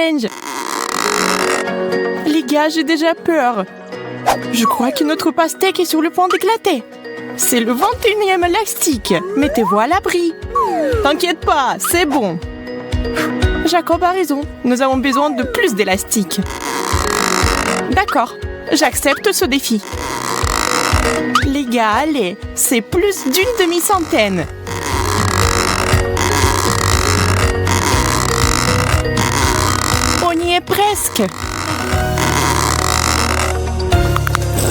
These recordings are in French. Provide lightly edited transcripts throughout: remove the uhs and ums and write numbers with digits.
challenge. Les gars, j'ai déjà peur. Je crois que notre pastèque est sur le point d'éclater. C'est le 21e élastique. Mettez-vous à l'abri. T'inquiète pas, c'est bon. Jacob a raison. Nous avons besoin de plus d'élastique. D'accord, j'accepte ce défi. Les gars, allez, c'est plus d'une demi-centaine. On y est presque.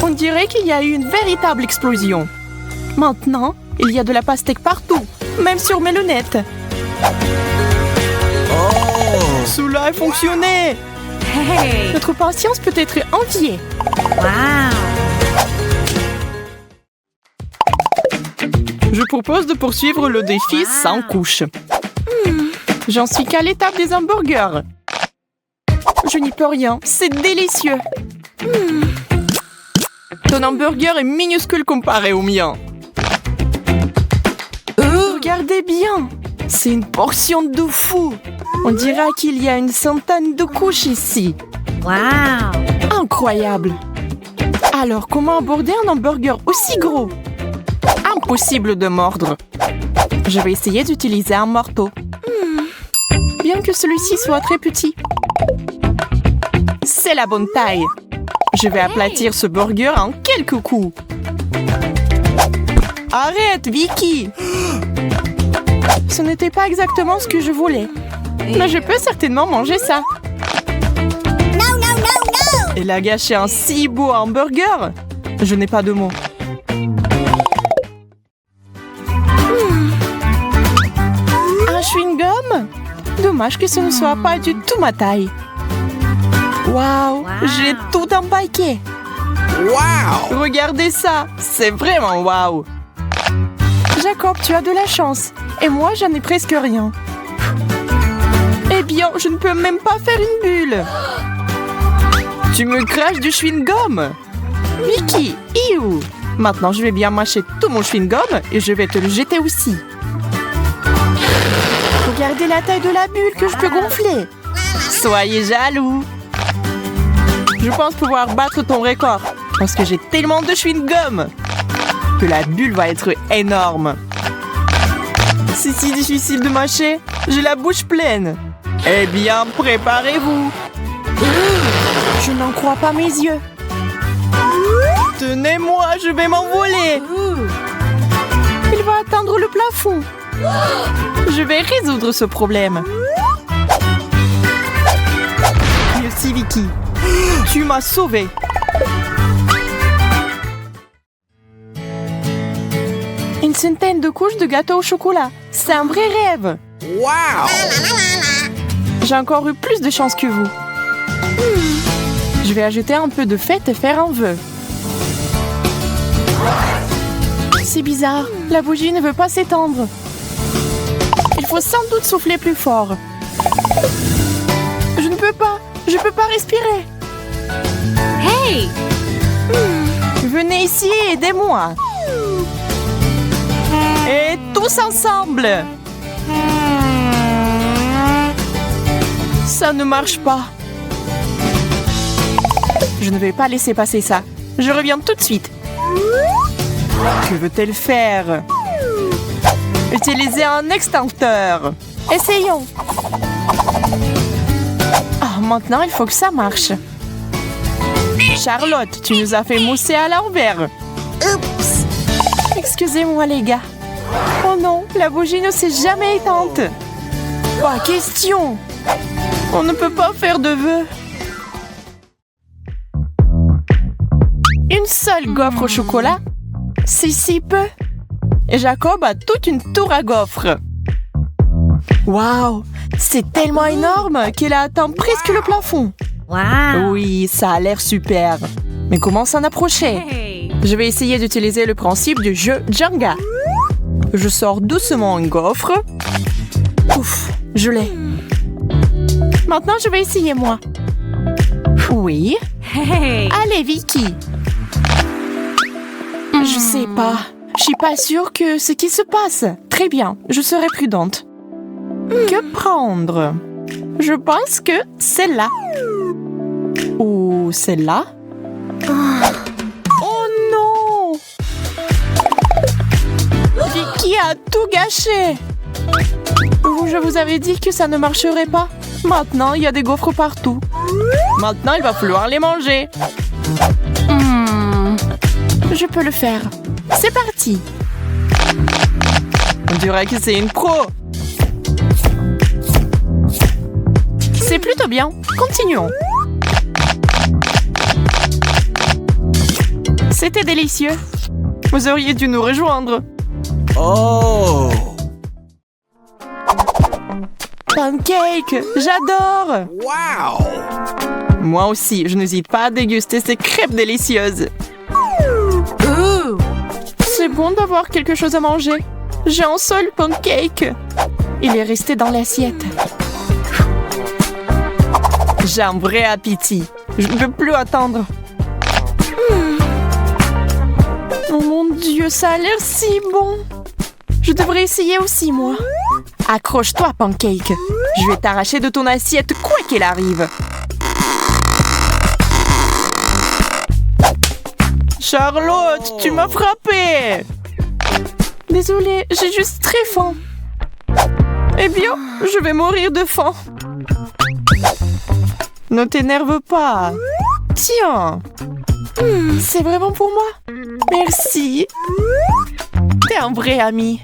On dirait qu'il y a eu une véritable explosion. Maintenant, il y a de la pastèque partout, même sur mes lunettes. Oh! Cela a fonctionné. Hey! Notre patience peut être enviée. Wow! Je propose de poursuivre le défi sans couche. J'en suis qu'à l'étape des hamburgers. Je n'y peux rien, c'est délicieux. Ton hamburger est minuscule comparé au mien. Regardez bien, c'est une portion de fou. On dirait qu'il y a une centaine de couches ici. Wow! Incroyable. Alors, comment aborder un hamburger aussi gros? Impossible de mordre. Je vais essayer d'utiliser un marteau. Bien que celui-ci soit très petit. C'est la bonne taille. Je vais aplatir ce burger en quelques coups. Arrête, Vicky! Ce n'était pas exactement ce que je voulais. Mais je peux certainement manger ça. Elle a gâché un si beau hamburger. Je n'ai pas de mots. Un chewing-gum? Dommage que ce ne soit pas du tout ma taille. Waouh, j'ai tout empaqué. Wow! Regardez ça, c'est vraiment waouh. Jacob, tu as de la chance. Et moi, j'en ai presque rien. Eh bien, je ne peux même pas faire une bulle. Tu me craches du chewing-gum. Vicky, iou. Maintenant, je vais bien mâcher tout mon chewing-gum et je vais te le jeter aussi. Regardez la taille de la bulle que je peux gonfler. Soyez jaloux. Je pense pouvoir battre ton record parce que j'ai tellement de chewing-gum que la bulle va être énorme. C'est si difficile de mâcher. J'ai la bouche pleine. Eh bien, préparez-vous. Je n'en crois pas mes yeux. Tenez-moi, je vais m'envoler. Il va atteindre le plafond. Je vais résoudre ce problème. Merci, Vicky. Tu m'as sauvée. Une centaine de couches de gâteau au chocolat. C'est un vrai rêve. Wow! J'ai encore eu plus de chance que vous. Je vais ajouter un peu de fête et faire un vœu. C'est bizarre. La bougie ne veut pas s'étendre. Il faut sans doute souffler plus fort. Je ne peux pas. Je ne peux pas respirer. Hey! Venez ici et aidez-moi. Et tous ensemble. Ça ne marche pas. Je ne vais pas laisser passer ça. Je reviens tout de suite. Que veut-elle faire? Utiliser un extincteur. Essayons. Ah, maintenant, il faut que ça marche. Charlotte, tu nous as fait mousser à l'envers. Oups! Excusez-moi, les gars. Oh non, la bougie ne s'est jamais éteinte. Pas question. On ne peut pas faire de vœux. Une seule gaufre au chocolat? C'est si peu. Et Jacob a toute une tour à gaufres. Waouh! C'est tellement énorme qu'elle a atteint presque le plafond. Wow! Oui, ça a l'air super. Mais comment s'en approcher? Hey! Je vais essayer d'utiliser le principe du jeu Jenga. Je sors doucement un gaufre. Ouf, je l'ai. Maintenant, je vais essayer moi. Oui. Hey! Allez, Vicky. Je sais pas. Je suis pas sûre que ce qui se passe. Très bien, je serai prudente. Que prendre? Je pense que c'est là. Ou c'est là? Oh non! Vicky a tout gâché! Je vous avais dit que ça ne marcherait pas. Maintenant, il y a des gaufres partout. Maintenant, il va falloir les manger. Je peux le faire. C'est parti. On dirait que c'est une pro. C'est plutôt bien. Continuons. C'était délicieux. Vous auriez dû nous rejoindre. Oh! Pancake, j'adore. Wow! Moi aussi, je n'hésite pas à déguster ces crêpes délicieuses. C'est bon d'avoir quelque chose à manger. J'ai un seul pancake. Il est resté dans l'assiette. J'ai un vrai appétit. Je ne peux plus attendre. Oh mon Dieu, ça a l'air si bon. Je devrais essayer aussi, moi. Accroche-toi, Pancake. Je vais t'arracher de ton assiette quoi qu'il arrive. Charlotte, tu m'as frappée. Désolée, j'ai juste très faim. Eh bien, je vais mourir de faim. Ne t'énerve pas. Tiens. C'est vraiment pour moi. Merci. T'es un vrai ami.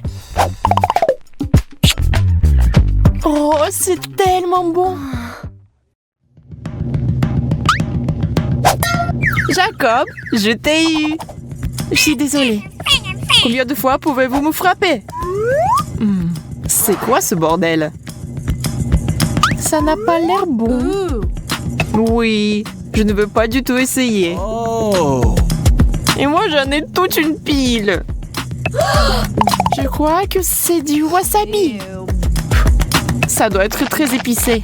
Oh, c'est tellement bon. Jacob, je t'ai eu. Je suis désolée. Combien de fois pouvez-vous me frapper? C'est quoi ce bordel? Ça n'a pas l'air bon. Oui, je ne veux pas du tout essayer. Oh! Et moi, j'en ai toute une pile. Je crois que c'est du wasabi. Ça doit être très épicé.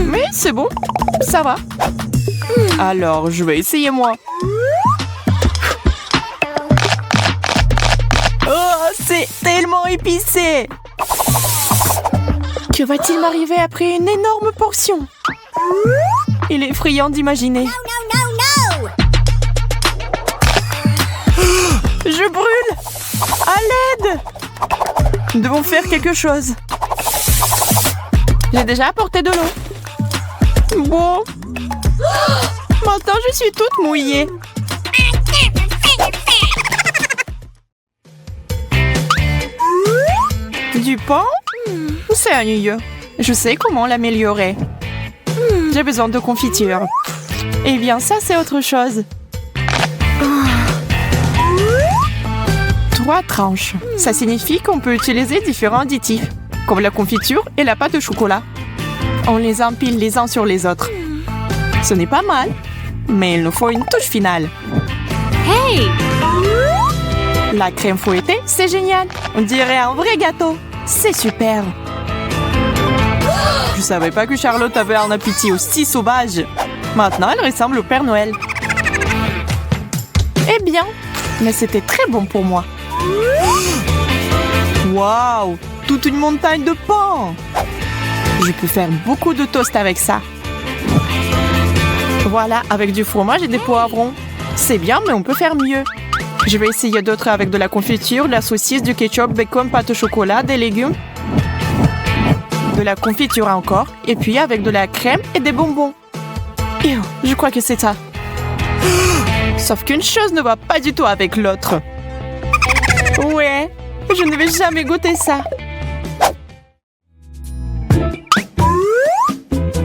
Mais c'est bon, ça va. Alors, je vais essayer moi. Oh, c'est tellement épicé. Que va-t-il m'arriver après une énorme portion? Il est effrayant d'imaginer. Je brûle! À l'aide! Nous devons faire quelque chose. J'ai déjà apporté de l'eau. Bon. Maintenant, je suis toute mouillée. Du pain? C'est ennuyeux. Je sais comment l'améliorer. J'ai besoin de confiture. Eh bien, ça, c'est autre chose. 3 tranches. Ça signifie qu'on peut utiliser différents additifs, comme la confiture et la pâte de chocolat. On les empile les uns sur les autres. Ce n'est pas mal, mais il nous faut une touche finale. Hey! La crème fouettée, c'est génial. On dirait un vrai gâteau. C'est super. Je savais pas que Charlotte avait un appétit aussi sauvage. Maintenant, elle ressemble au Père Noël. Eh bien, mais c'était très bon pour moi. Waouh! Toute une montagne de pain! Je peux faire beaucoup de toast avec ça. Voilà, avec du fromage et des poivrons. C'est bien, mais on peut faire mieux. Je vais essayer d'autres avec de la confiture, de la saucisse, du ketchup, bacon, pâte au chocolat, des légumes. De la confiture encore. Et puis avec de la crème et des bonbons. Je crois que c'est ça. Sauf qu'une chose ne va pas du tout avec l'autre. Ouais, je ne vais jamais goûter ça.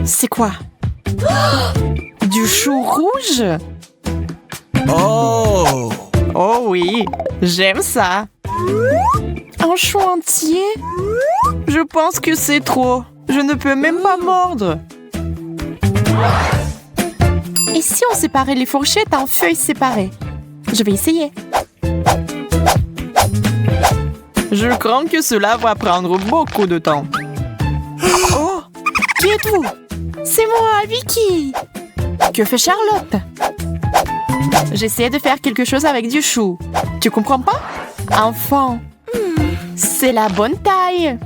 C'est quoi? Du chou rouge? Oh! Oh oui, j'aime ça. Un chou entier? Je pense que c'est trop. Je ne peux même pas mordre. Et si on séparait les fourchettes en feuilles séparées? Je vais essayer. Je crains que cela va prendre beaucoup de temps. Oh! Qui êtes-vous? C'est moi, Vicky! Que fait Charlotte? J'essaie de faire quelque chose avec du chou. Tu comprends pas? Enfant, c'est la bonne taille.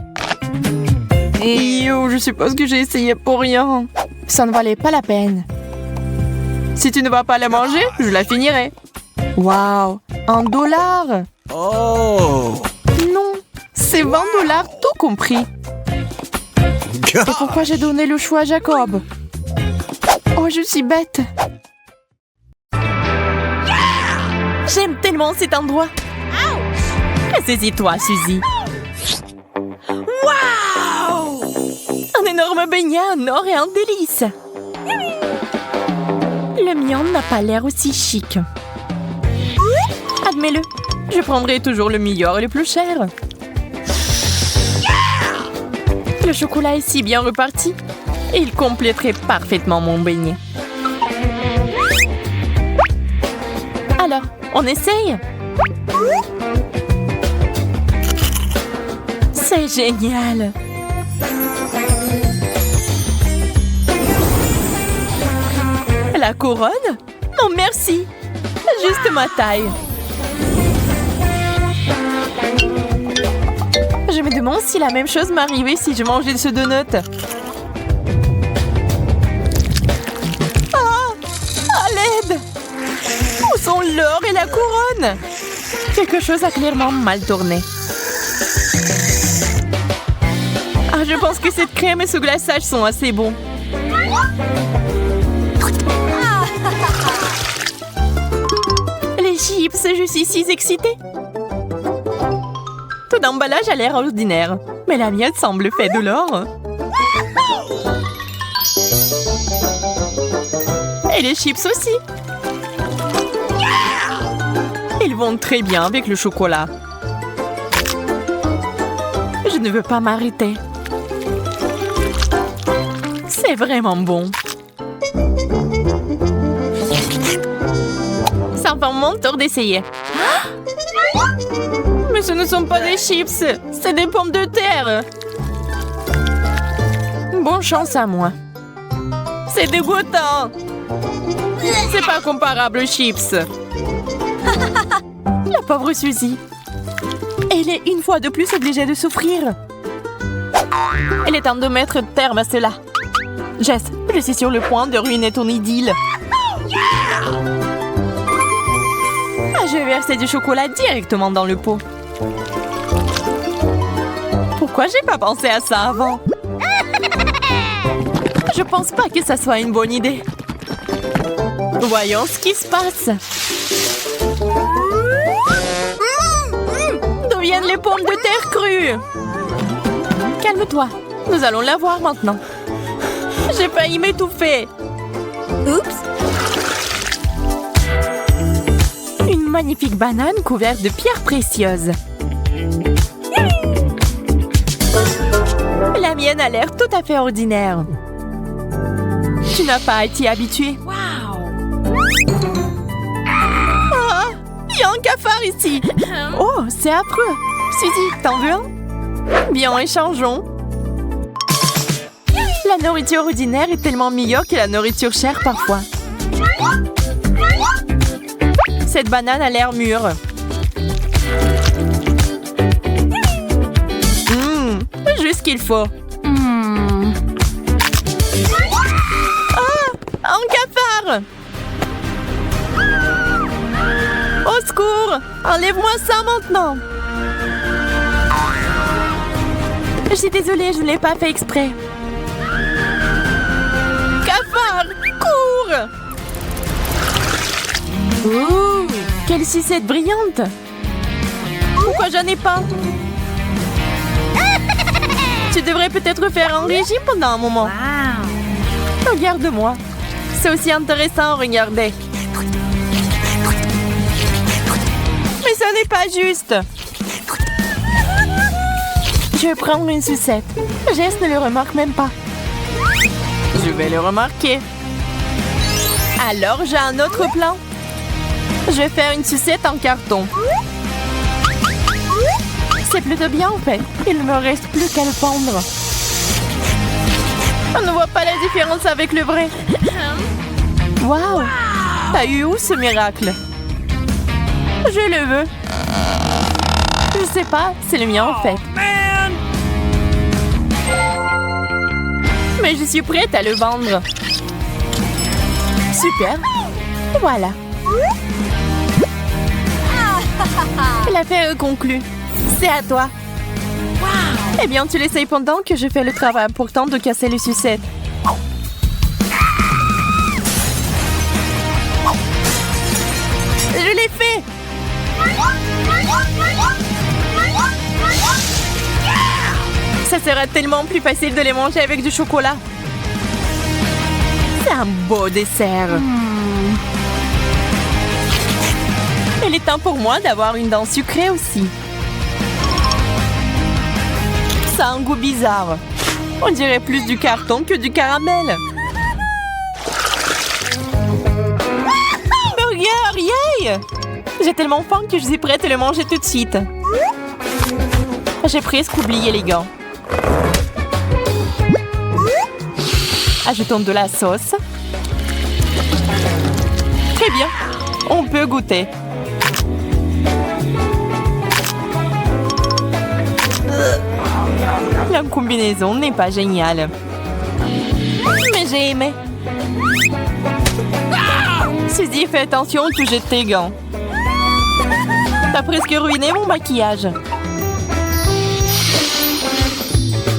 Je suppose que j'ai essayé pour rien. Ça ne valait pas la peine. Si tu ne vas pas la manger, je la finirai. Waouh, $1. Oh. Non, c'est $20 tout compris. C'est pourquoi j'ai donné le choix à Jacob. Oh, je suis bête. J'aime tellement cet endroit. Saisis-toi, Suzy. Wow! Un énorme beignet en or et un délice. Le mien n'a pas l'air aussi chic. Admets-le, je prendrai toujours le meilleur et le plus cher. Le chocolat est si bien reparti. Et il compléterait parfaitement mon beignet. Alors, on essaye? C'est génial! La couronne? Non, merci! Juste ma taille. Je me demande si la même chose m'arrivait si je mangeais ce donut. Ah! À l'aide! Où sont l'or et la couronne? Quelque chose a clairement mal tourné. Ah, je pense que cette crème et ce glaçage sont assez bons. Les chips, je suis si excitée. Tout emballage a l'air ordinaire, mais la mienne semble faite de l'or. Et les chips aussi. Ils vont très bien avec le chocolat. Je ne veux pas m'arrêter. C'est vraiment bon. Ça va mon tour d'essayer. Mais ce ne sont pas des chips, c'est des pommes de terre. Bonne chance à moi. C'est dégoûtant. C'est pas comparable aux chips. La pauvre Suzy. Elle est une fois de plus obligée de souffrir. Il est temps de mettre terme à cela. Jess, je suis sur le point de ruiner ton idylle. Ah, je vais verser du chocolat directement dans le pot. Pourquoi j'ai pas pensé à ça avant? Je pense pas que ça soit une bonne idée. Voyons ce qui se passe. D'où viennent les pommes de terre crues? Calme-toi, nous allons la voir maintenant. J'ai failli m'étouffer. Oups. Une magnifique banane couverte de pierres précieuses. La mienne a l'air tout à fait ordinaire. Tu n'as pas à t'y habituer. Ah, il y a un cafard ici. Oh, c'est affreux. Suzy, t'en veux un? Bien, échangeons. La nourriture ordinaire est tellement meilleure que la nourriture chère parfois. Cette banane a l'air mûre. Juste ce qu'il faut. Ah! Un cafard! Au secours! Enlève-moi ça maintenant! Je suis désolée, je ne l'ai pas fait exprès. Cafard! Cours! Ouh! Quelle sucette brillante! Pourquoi j'en ai pas? Tu devrais peut-être faire un régime pendant un moment. Wow. Regarde-moi. C'est aussi intéressant à regarder. Mais ce n'est pas juste. Je vais prendre une sucette. Jess ne le remarque même pas. Je vais le remarquer. Alors, j'ai un autre plan. Je vais faire une sucette en carton. C'est plutôt bien en fait. Il ne me reste plus qu'à le pendre. On ne voit pas la différence avec le vrai. Waouh! T'as eu où ce miracle? Je le veux. Je sais pas, c'est le mien en fait. Mais je suis prête à le vendre. Super. Voilà. L'affaire est conclue. C'est à toi. Eh bien, tu l'essayes pendant que je fais le travail important de casser les sucettes. Je l'ai fait! Ça sera tellement plus facile de les manger avec du chocolat. C'est un beau dessert. Il est temps pour moi d'avoir une dent sucrée aussi. Ça a un goût bizarre. On dirait plus du carton que du caramel. Burger, yay! J'ai tellement faim que je suis prête à le manger tout de suite. J'ai presque oublié les gants. Ajoutons de la sauce. Très bien, on peut goûter. La combinaison n'est pas géniale. Mais j'ai aimé. Suzy, fais attention de toucher tes gants. T'as presque ruiné mon maquillage.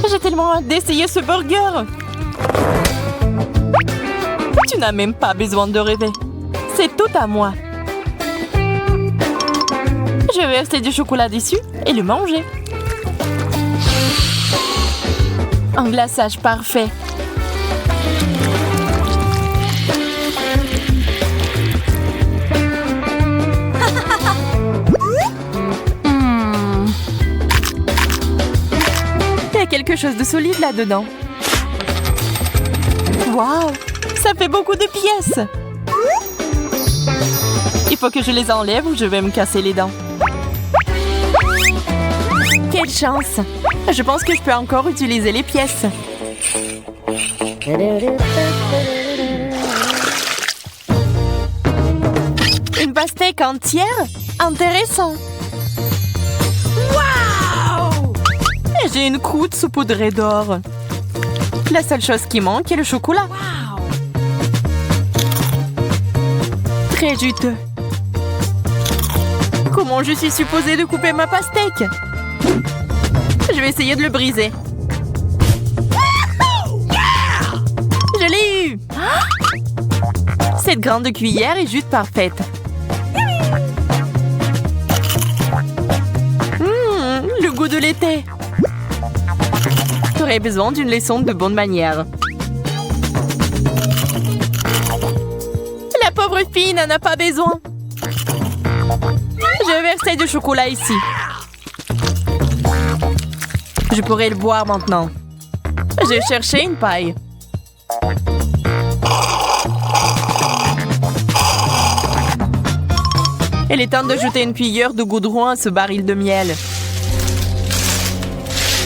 J'ai tellement hâte d'essayer ce burger. Tu n'as même pas besoin de rêver. C'est tout à moi. Je vais verser du chocolat dessus et le manger. Un glaçage parfait. Il y a quelque chose de solide là-dedans. Waouh! Ça fait beaucoup de pièces! Il faut que je les enlève ou je vais me casser les dents. Quelle chance! Je pense que je peux encore utiliser les pièces. Une pastèque entière? Intéressant! Waouh! Et j'ai une croûte saupoudrée d'or. La seule chose qui manque est le chocolat. Wow. Très juteux. Comment je suis supposée de couper ma pastèque? Je vais essayer de le briser. Je l'ai eu! Cette grande cuillère est juste parfaite. Le goût de l'été. J'aurais besoin d'une leçon de bonne manière. La pauvre fille n'en a pas besoin. Je vais verser du chocolat ici. Je pourrais le boire maintenant. J'ai cherché une paille. Il est temps d'ajouter une cuillère de goudron à ce baril de miel.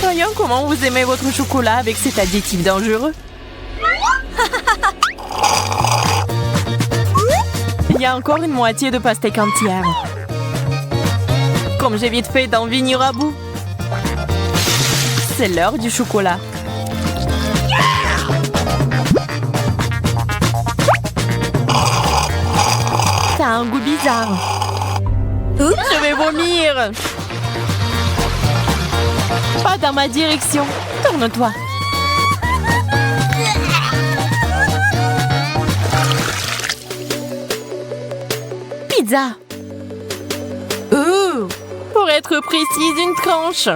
Voyons comment vous aimez votre chocolat avec cet additif dangereux. Il y a encore une moitié de pastèque entière. Comme j'ai vite fait d'en venir à bout. C'est l'heure du chocolat. Ça a un goût bizarre. Je vais vomir. Pas dans ma direction. Tourne-toi. Pizza. Pour être précise, une tranche.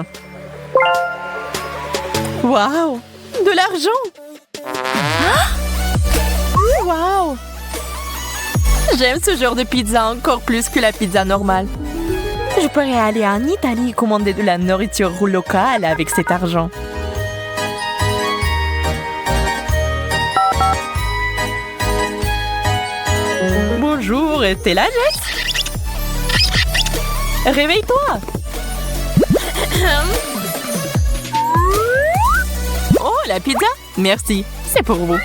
Waouh! De l'argent! Waouh! J'aime ce genre de pizza encore plus que la pizza normale. Je pourrais aller en Italie et commander de la nourriture locale avec cet argent. Bonjour, t'es là, Jess? Réveille-toi! Oh, la pizza? Merci, c'est pour vous.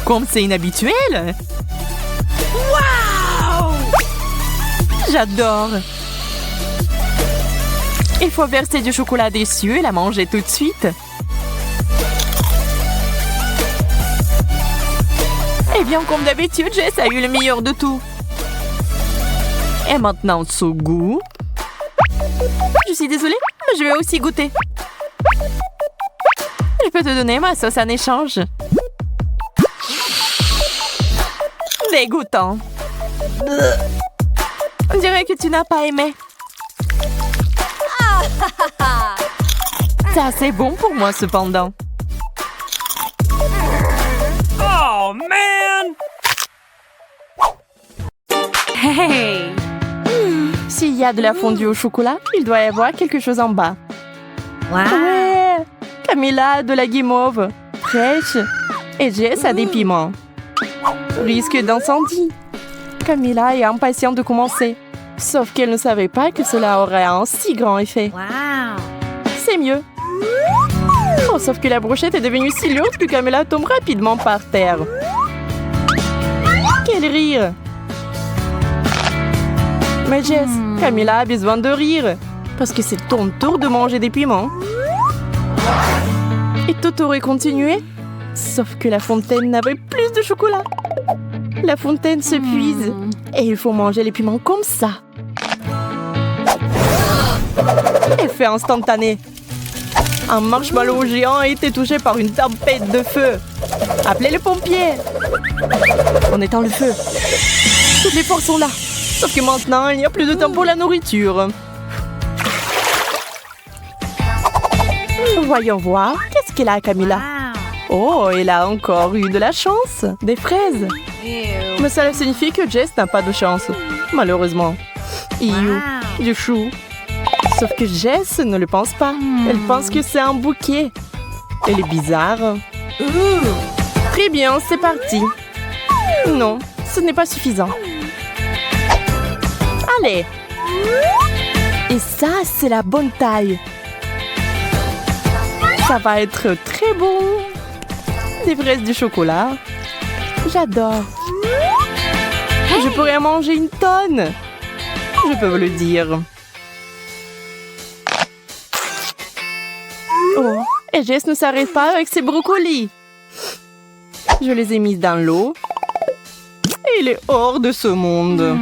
Comme c'est inhabituel. Waouh! J'adore. Il faut verser du chocolat dessus et la manger tout de suite. Eh bien, comme d'habitude, Jess a eu le meilleur de tout. Et maintenant, ce goût. Je suis désolée, mais je vais aussi goûter. Je peux te donner ma sauce en échange. Dégoûtant. On dirait que tu n'as pas aimé. C'est assez bon pour moi, cependant. Oh, man! Hey! S'il y a de la fondue au chocolat, il doit y avoir quelque chose en bas. Wow! Ouais! Camilla a de la guimauve, fraîche, et Jess a des piments. Risque d'incendie. Camilla est impatiente de commencer, sauf qu'elle ne savait pas que cela aurait un si grand effet. Wow! C'est mieux. Oh, sauf que la brochette est devenue si lourde que Camilla tombe rapidement par terre. Quel rire! Mais Jess, Camilla a besoin de rire, parce que c'est ton tour de manger des piments. Et tout aurait continué, sauf que la fontaine n'avait plus de chocolat. La fontaine se puise, et il faut manger les piments comme ça. Effet instantané. Un marshmallow géant a été touché par une tempête de feu. Appelez les pompiers. On éteint le feu. Toutes les forces sont là. Sauf que maintenant, il n'y a plus de temps pour la nourriture. Voyons voir. Qu'est-ce qu'elle a, Camilla? Oh, elle a encore eu de la chance. Des fraises. Mais cela signifie que Jess n'a pas de chance. Malheureusement. Iou, du chou. Sauf que Jess ne le pense pas. Elle pense que c'est un bouquet. Elle est bizarre. Très bien, c'est parti. Non, ce n'est pas suffisant. Allez. Et ça, c'est la bonne taille. Ça va être très bon. Des fraises du chocolat. J'adore. Je pourrais en manger une tonne. Je peux vous le dire. Oh, et Jess ne s'arrête pas avec ses brocolis. Je les ai mis dans l'eau. Et il est hors de ce monde.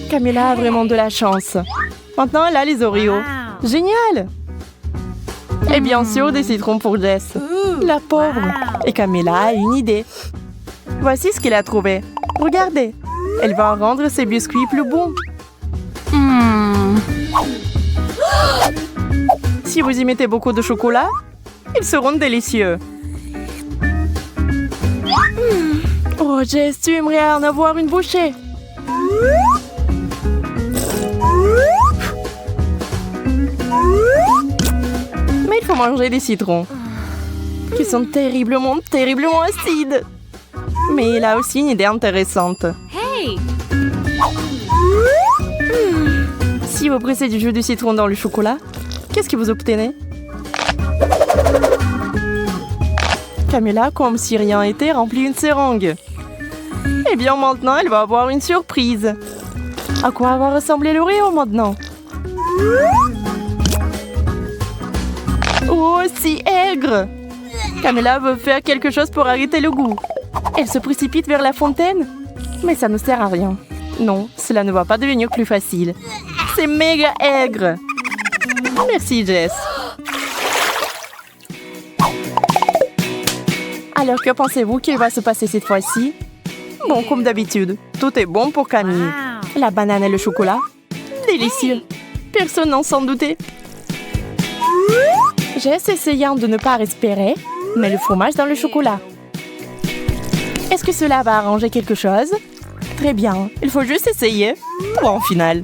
Camilla a vraiment de la chance. Maintenant, elle a les Oreos. Génial! Et bien sûr, des citrons pour Jess. La pauvre. Et Camilla a une idée. Voici ce qu'elle a trouvé. Regardez. Elle va rendre ses biscuits plus bons. Si vous y mettez beaucoup de chocolat, ils seront délicieux. Oh, Jess, tu aimerais en avoir une bouchée. Mais il faut manger des citrons, qui sont terriblement, terriblement acides. Mais il a aussi une idée intéressante. Hey! Si vous pressez du jus de citron dans le chocolat, qu'est-ce que vous obtenez? Camilla, comme si rien n'était, remplit une seringue. Eh bien, maintenant, elle va avoir une surprise. À quoi va ressembler l'Oreo maintenant? Oh, si aigre! Camilla veut faire quelque chose pour arrêter le goût. Elle se précipite vers la fontaine, mais ça ne sert à rien. Non, cela ne va pas devenir plus facile. C'est méga aigre! Merci, Jess. Alors, que pensez-vous qu'il va se passer cette fois-ci? Bon, comme d'habitude, tout est bon pour Camille. La banane et le chocolat, délicieux. Personne n'en s'en doutait. Jess essayant de ne pas respirer, met le fromage dans le chocolat. Est-ce que cela va arranger quelque chose? Très bien, il faut juste essayer. Bon, final.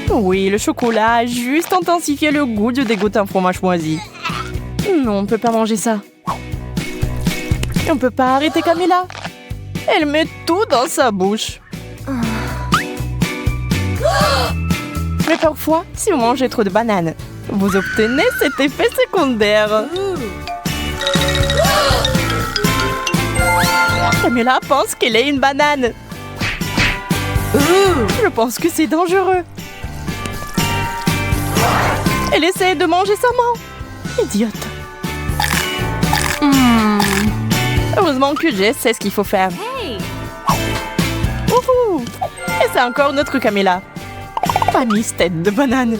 Oui, le chocolat a juste intensifié le goût du dégoûtant fromage moisi. Non, on ne peut pas manger ça. On ne peut pas arrêter Camilla. Elle met tout dans sa bouche. Mais parfois, si vous mangez trop de bananes, vous obtenez cet effet secondaire. Camilla pense qu'elle est une banane. Je pense que c'est dangereux. Elle essaie de manger sa main. Idiote. Heureusement que Jess sait ce qu'il faut faire. Hey. Wouhou! Et c'est encore notre Camilla. Pas mise tête de banane.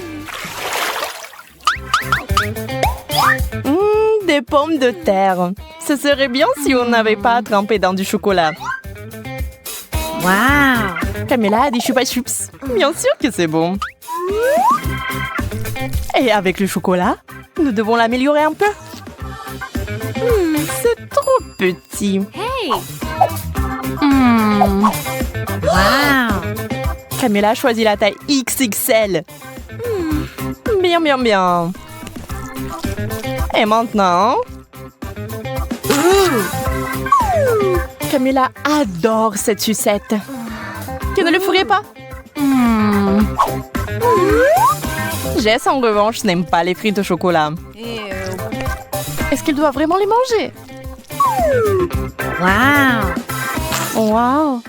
Des pommes de terre. Ce serait bien si on n'avait pas trempé dans du chocolat. Wow. Camilla a des chupa chups. Bien sûr que c'est bon. Et avec le chocolat, nous devons l'améliorer un peu. C'est trop petit. Hey. Wow. Camilla choisit la taille XXL. Bien, bien, bien. Et maintenant... Camilla adore cette sucette. Que ne le ferait pas? Jess, en revanche, n'aime pas les frites au chocolat. Est-ce qu'il doit vraiment les manger? Wow. Wow!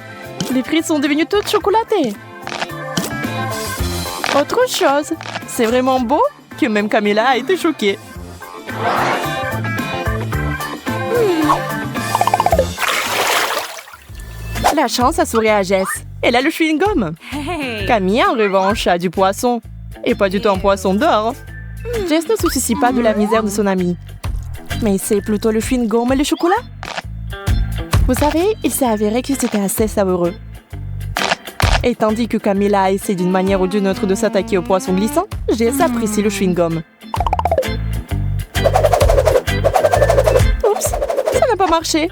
Les frites sont devenues toutes chocolatées. Autre chose, c'est vraiment beau que même Camilla a été choquée. La chance a souri à Jess. Elle a le chewing-gum. Hey. Camille, en revanche, a du poisson. Et pas du tout un poisson d'or. Jess ne se soucie pas de la misère de son amie. Mais c'est plutôt le chewing-gum et le chocolat. Vous savez, il s'est avéré que c'était assez savoureux. Et tandis que Camilla essaie d'une manière ou d'une autre de s'attaquer au poisson glissant, Jess apprécie le chewing-gum. Oups, ça n'a pas marché.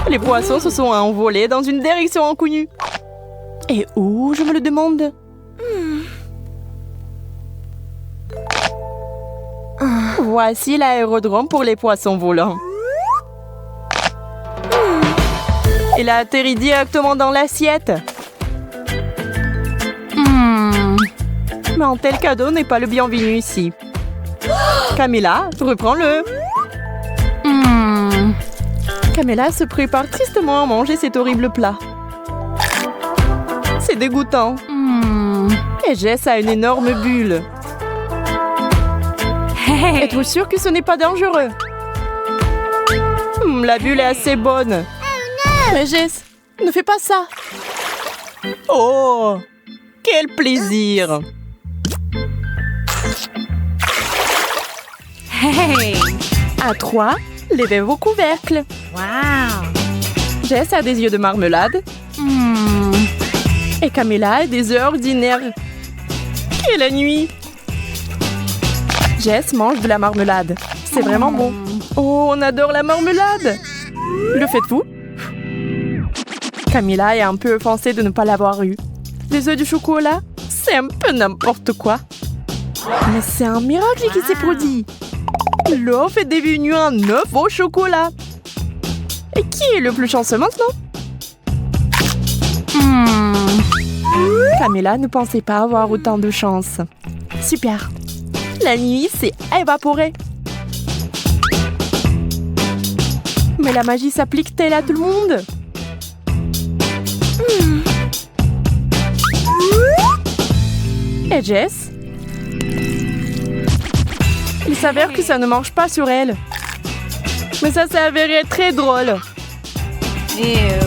Les poissons se sont envolés dans une direction inconnue. Et où, je me le demande? Voici l'aérodrome pour les poissons volants. Il a atterri directement dans l'assiette. Mais un tel cadeau n'est pas le bienvenu ici. Camilla, reprends-le. Camilla se prépare tristement à manger cet horrible plat. C'est dégoûtant. Et Jess a une énorme bulle. Hey. Êtes-vous sûr que ce n'est pas dangereux? La bulle est assez bonne. Mais Jess, ne fais pas ça. Oh, quel plaisir. Hey. À 3, levez vos couvercles. Wow. Jess a des yeux de marmelade. Et Camilla a des œufs ordinaires. Quelle nuit! Jess mange de la marmelade. C'est vraiment bon. Oh, on adore la marmelade! Le faites-vous? Camilla est un peu offensée de ne pas l'avoir eu. Des œufs de chocolat, c'est un peu n'importe quoi. Mais c'est un miracle qui s'est produit. L'œuf est devenu un œuf au chocolat. Et qui est le plus chanceux maintenant? Camilla ne pensait pas avoir autant de chance. Super. La nuit s'est évaporée. Mais la magie s'applique-t-elle à tout le monde? Et Jess? Il s'avère que ça ne marche pas sur elle. Mais ça s'est avéré très drôle. Ew.